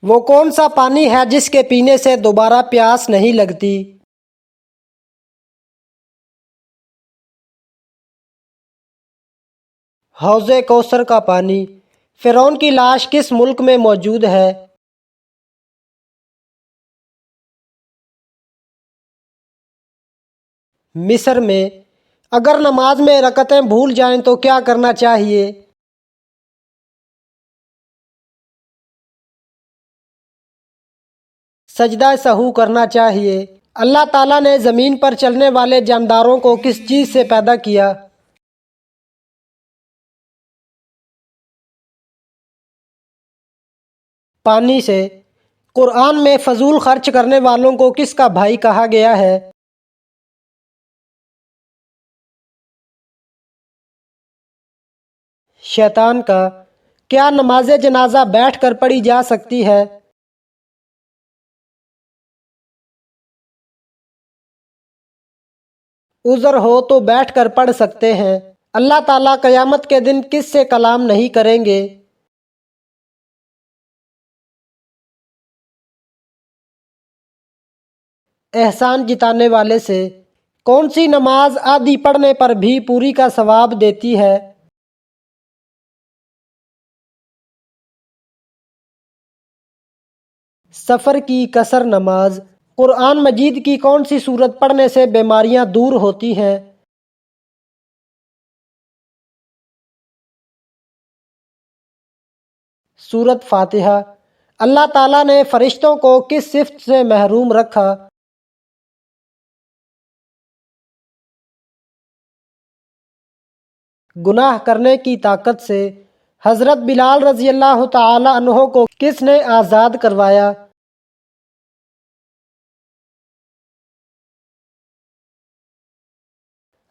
وہ کون سا پانی ہے جس کے پینے سے دوبارہ پیاس نہیں لگتی؟ حوض کوثر کا پانی۔ فرعون کی لاش کس ملک میں موجود ہے؟ مصر میں۔ اگر نماز میں رکعتیں بھول جائیں تو کیا کرنا چاہیے؟ سجدہ سہو کرنا چاہیے۔ اللہ تعالیٰ نے زمین پر چلنے والے جانداروں کو کس چیز سے پیدا کیا؟ پانی سے۔ قرآن میں فضول خرچ کرنے والوں کو کس کا بھائی کہا گیا ہے؟ شیطان کا۔ کیا نماز جنازہ بیٹھ کر پڑھی جا سکتی ہے؟ عذر ہو تو بیٹھ کر پڑھ سکتے ہیں۔ اللہ تعالیٰ قیامت کے دن کس سے کلام نہیں کریں گے؟ احسان جتانے والے سے۔ کون سی نماز آدھی پڑھنے پر بھی پوری کا ثواب دیتی ہے؟ سفر کی قصر نماز۔ قرآن مجید کی کون سی سورت پڑھنے سے بیماریاں دور ہوتی ہیں؟ سورت فاتحہ۔ اللہ تعالیٰ نے فرشتوں کو کس صفت سے محروم رکھا؟ گناہ کرنے کی طاقت سے۔ حضرت بلال رضی اللہ تعالی عنہ کو کس نے آزاد کروایا؟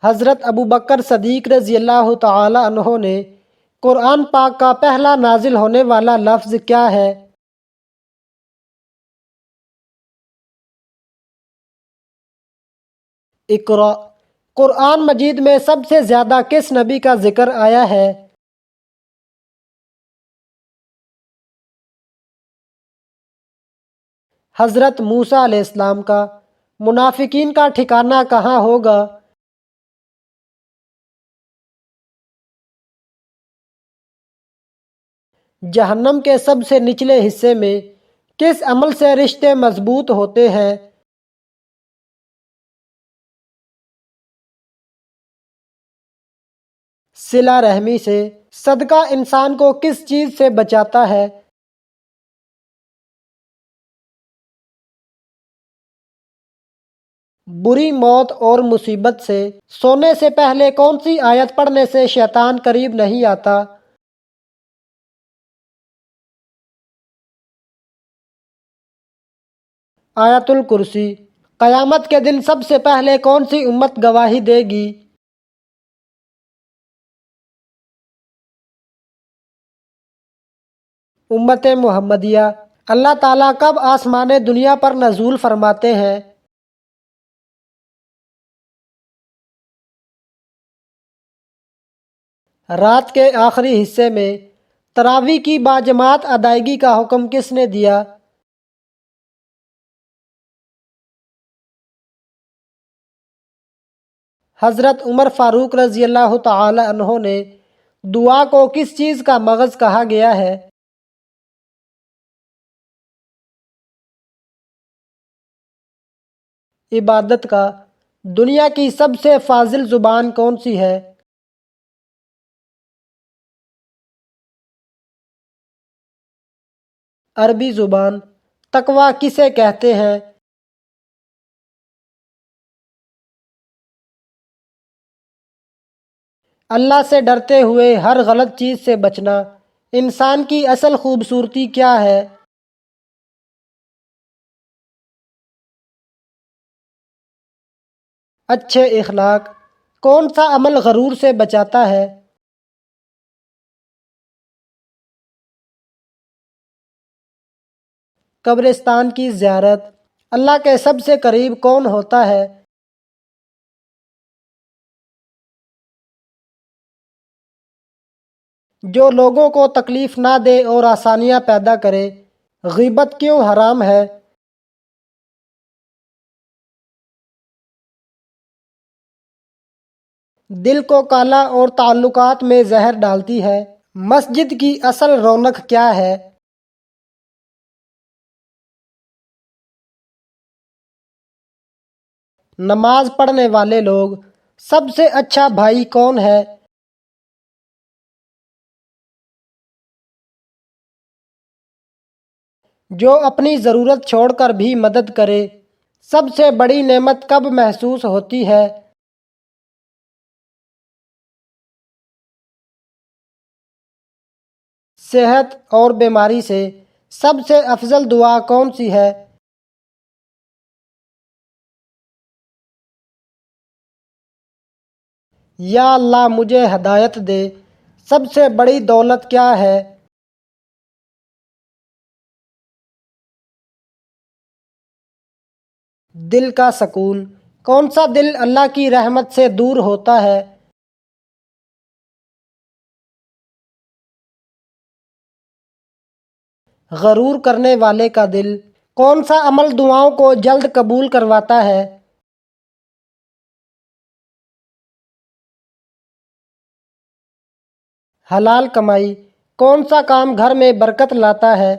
حضرت ابوبکر صدیق رضی اللہ تعالی عنہ نے۔ قرآن پاک کا پہلا نازل ہونے والا لفظ کیا ہے؟ اقرأ۔ قرآن مجید میں سب سے زیادہ کس نبی کا ذکر آیا ہے؟ حضرت موسیٰ علیہ السلام کا۔ منافقین کا ٹھکانہ کہاں ہوگا؟ جہنم کے سب سے نچلے حصے میں۔ کس عمل سے رشتے مضبوط ہوتے ہیں؟ صلہ رحمی سے۔ صدقہ انسان کو کس چیز سے بچاتا ہے؟ بری موت اور مصیبت سے۔ سونے سے پہلے کون سی آیت پڑھنے سے شیطان قریب نہیں آتا؟ آیت الکرسی۔ قیامت کے دن سب سے پہلے کون سی امت گواہی دے گی؟ امت محمدیہ۔ اللہ تعالیٰ کب آسمان دنیا پر نزول فرماتے ہیں؟ رات کے آخری حصے میں۔ تراویح کی باجماعت ادائیگی کا حکم کس نے دیا؟ حضرت عمر فاروق رضی اللہ تعالی عنہ نے۔ دعا کو کس چیز کا مغز کہا گیا ہے؟ عبادت کا۔ دنیا کی سب سے فاضل زبان کون سی ہے؟ عربی زبان۔ تقویٰ کسے کہتے ہیں؟ اللہ سے ڈرتے ہوئے ہر غلط چیز سے بچنا۔ انسان کی اصل خوبصورتی کیا ہے؟ اچھے اخلاق۔ کون سا عمل غرور سے بچاتا ہے؟ قبرستان کی زیارت۔ اللہ کے سب سے قریب کون ہوتا ہے؟ جو لوگوں کو تکلیف نہ دے اور آسانیاں پیدا کرے۔ غیبت کیوں حرام ہے؟ دل کو کالا اور تعلقات میں زہر ڈالتی ہے۔ مسجد کی اصل رونق کیا ہے؟ نماز پڑھنے والے لوگ۔ سب سے اچھا بھائی کون ہے؟ جو اپنی ضرورت چھوڑ کر بھی مدد کرے۔ سب سے بڑی نعمت کب محسوس ہوتی ہے؟ صحت اور بیماری سے۔ سب سے افضل دعا کون سی ہے؟ یا اللہ مجھے ہدایت دے۔ سب سے بڑی دولت کیا ہے؟ دل کا سکون۔ کون سا دل اللہ کی رحمت سے دور ہوتا ہے؟ غرور کرنے والے کا دل۔ کون سا عمل دعاؤں کو جلد قبول کرواتا ہے؟ حلال کمائی۔ کون سا کام گھر میں برکت لاتا ہے؟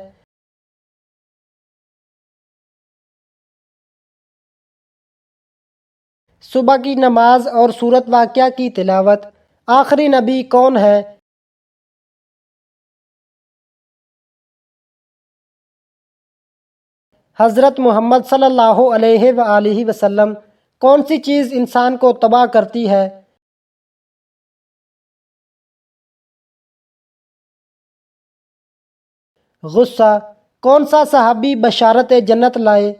صبح کی نماز اور سورت واقعہ کی تلاوت۔ آخری نبی کون ہے؟ حضرت محمد صلی اللہ علیہ وآلہ وسلم۔ کون سی چیز انسان کو تباہ کرتی ہے؟ غصہ۔ کون سا صحابی بشارت جنت لائے؟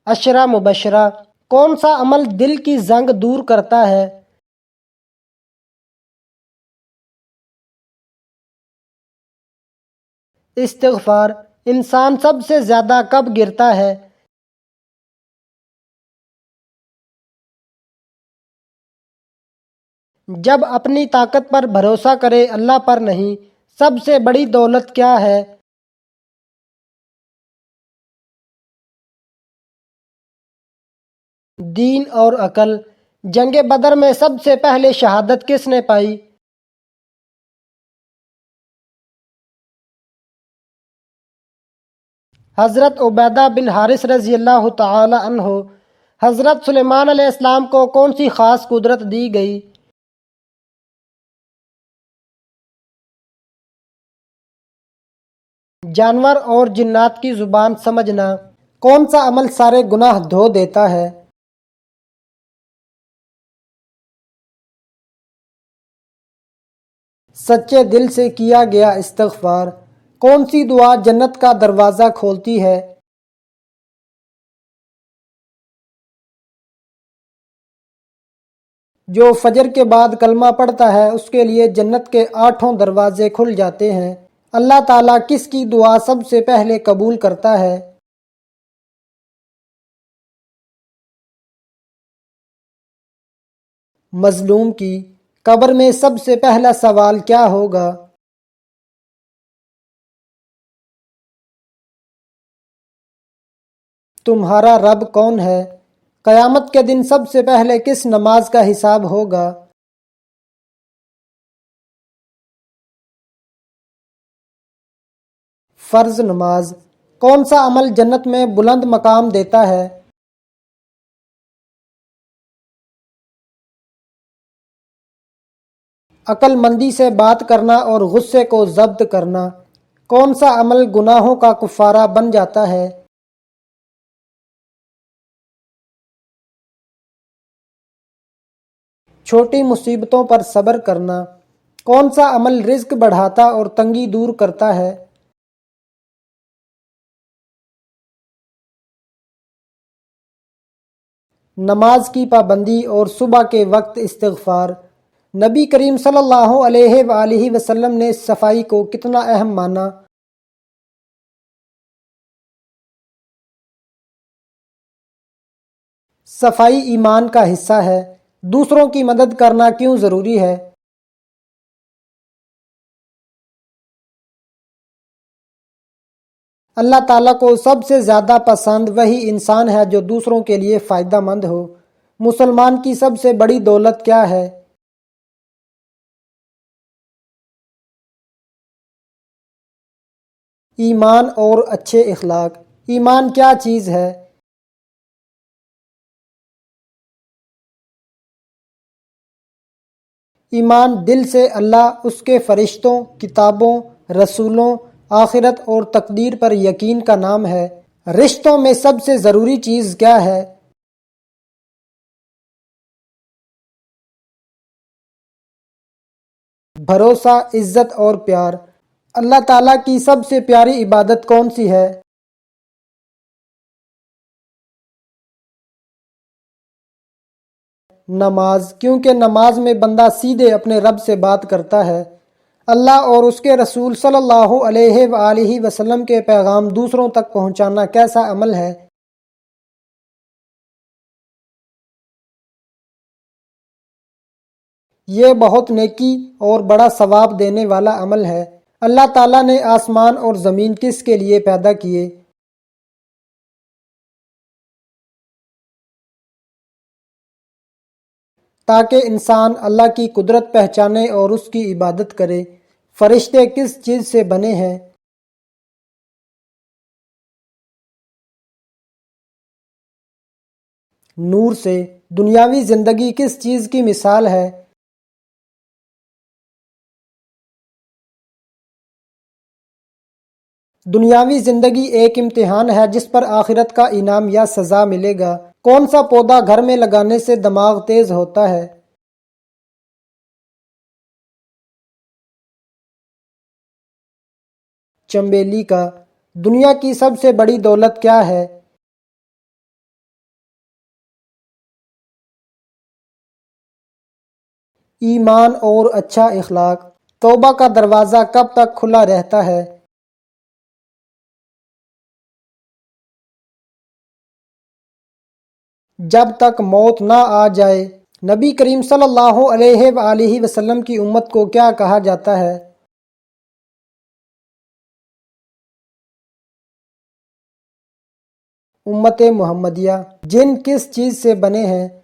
عشرہ مبشرہ۔ کون سا عمل دل کی زنگ دور کرتا ہے؟ استغفار۔ انسان سب سے زیادہ کب گرتا ہے؟ جب اپنی طاقت پر بھروسہ کرے، اللہ پر نہیں۔ سب سے بڑی دولت کیا ہے؟ دین اور عقل۔ جنگ بدر میں سب سے پہلے شہادت کس نے پائی؟ حضرت عبیدہ بن حارث رضی اللہ تعالی عنہ۔ حضرت سلیمان علیہ السلام کو کون سی خاص قدرت دی گئی؟ جانور اور جنات کی زبان سمجھنا۔ کون سا عمل سارے گناہ دھو دیتا ہے؟ سچے دل سے کیا گیا استغفار۔ کون سی دعا جنت کا دروازہ کھولتی ہے؟ جو فجر کے بعد کلمہ پڑھتا ہے اس کے لیے جنت کے 8 دروازے کھل جاتے ہیں۔ اللہ تعالیٰ کس کی دعا سب سے پہلے قبول کرتا ہے؟ مظلوم کی۔ قبر میں سب سے پہلا سوال کیا ہوگا؟ تمہارا رب کون ہے؟ قیامت کے دن سب سے پہلے کس نماز کا حساب ہوگا؟ فرض نماز۔ کون سا عمل جنت میں بلند مقام دیتا ہے؟ عقل مندی سے بات کرنا اور غصے کو ضبط کرنا۔ کون سا عمل گناہوں کا کفارہ بن جاتا ہے؟ چھوٹی مصیبتوں پر صبر کرنا۔ کون سا عمل رزق بڑھاتا اور تنگی دور کرتا ہے؟ نماز کی پابندی اور صبح کے وقت استغفار۔ نبی کریم صلی اللہ علیہ وآلہ وسلم نے صفائی کو کتنا اہم مانا؟ صفائی ایمان کا حصہ ہے۔ دوسروں کی مدد کرنا کیوں ضروری ہے؟ اللہ تعالیٰ کو سب سے زیادہ پسند وہی انسان ہے جو دوسروں کے لیے فائدہ مند ہو۔ مسلمان کی سب سے بڑی دولت کیا ہے؟ ایمان اور اچھے اخلاق۔ ایمان کیا چیز ہے؟ ایمان دل سے اللہ، اس کے فرشتوں، کتابوں، رسولوں، آخرت اور تقدیر پر یقین کا نام ہے۔ رشتوں میں سب سے ضروری چیز کیا ہے؟ بھروسہ، عزت اور پیار۔ اللہ تعالیٰ کی سب سے پیاری عبادت کون سی ہے؟ نماز، کیونکہ نماز میں بندہ سیدھے اپنے رب سے بات کرتا ہے۔ اللہ اور اس کے رسول صلی اللہ علیہ وآلہ وسلم کے پیغام دوسروں تک پہنچانا کیسا عمل ہے؟ یہ بہت نیکی اور بڑا ثواب دینے والا عمل ہے۔ اللہ تعالیٰ نے آسمان اور زمین کس کے لیے پیدا کیے؟ تاکہ انسان اللہ کی قدرت پہچانے اور اس کی عبادت کرے۔ فرشتے کس چیز سے بنے ہیں؟ نور سے۔ دنیاوی زندگی کس چیز کی مثال ہے؟ دنیاوی زندگی ایک امتحان ہے جس پر آخرت کا انعام یا سزا ملے گا۔ کون سا پودا گھر میں لگانے سے دماغ تیز ہوتا ہے؟ چنبیلی کا۔ دنیا کی سب سے بڑی دولت کیا ہے؟ ایمان اور اچھا اخلاق۔ توبہ کا دروازہ کب تک کھلا رہتا ہے؟ جب تک موت نہ آ جائے۔ نبی کریم صلی اللہ علیہ وآلہ وسلم کی امت کو کیا کہا جاتا ہے؟ امت محمدیہ۔ جن کس چیز سے بنے ہیں؟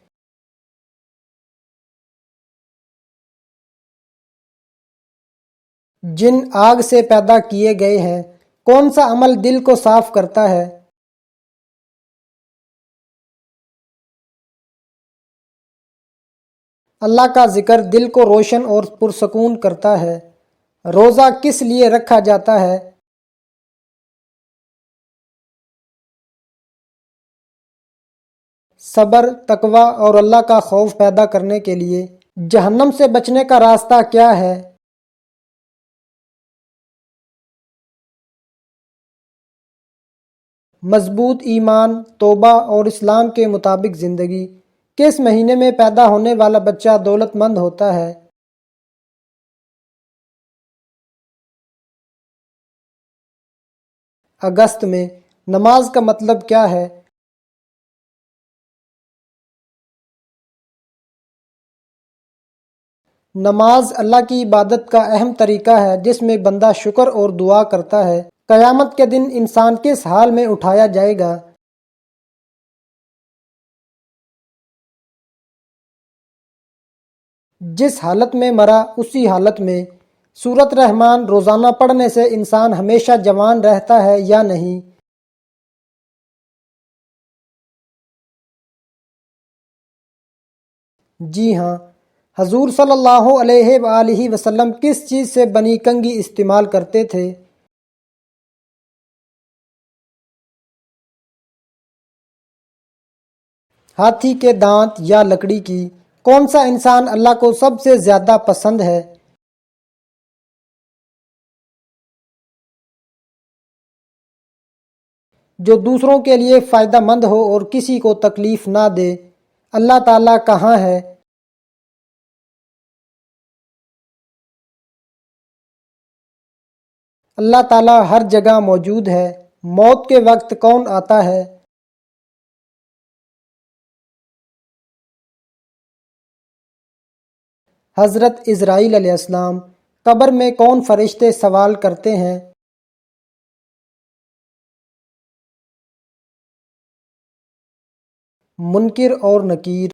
جن آگ سے پیدا کیے گئے ہیں۔ کون سا عمل دل کو صاف کرتا ہے؟ اللہ کا ذکر دل کو روشن اور پرسکون کرتا ہے۔ روزہ کس لیے رکھا جاتا ہے؟ صبر، تقوی اور اللہ کا خوف پیدا کرنے کے لیے۔ جہنم سے بچنے کا راستہ کیا ہے؟ مضبوط ایمان، توبہ اور اسلام کے مطابق زندگی۔ کس مہینے میں پیدا ہونے والا بچہ دولت مند ہوتا ہے؟ اگست میں۔ نماز کا مطلب کیا ہے؟ نماز اللہ کی عبادت کا اہم طریقہ ہے جس میں بندہ شکر اور دعا کرتا ہے۔ قیامت کے دن انسان کس حال میں اٹھایا جائے گا؟ جس حالت میں مرا اسی حالت میں۔ سورۃ رحمان روزانہ پڑھنے سے انسان ہمیشہ جوان رہتا ہے یا نہیں؟ جی ہاں۔ حضور صلی اللہ علیہ وآلہ وسلم کس چیز سے بنی کنگھی استعمال کرتے تھے؟ ہاتھی کے دانت یا لکڑی کی؟ کون سا انسان اللہ کو سب سے زیادہ پسند ہے؟ جو دوسروں کے لیے فائدہ مند ہو اور کسی کو تکلیف نہ دے۔ اللہ تعالیٰ کہاں ہے؟ اللہ تعالیٰ ہر جگہ موجود ہے۔ موت کے وقت کون آتا ہے؟ حضرت اسرائیل علیہ السلام۔ قبر میں کون فرشتے سوال کرتے ہیں؟ منکر اور نکیر۔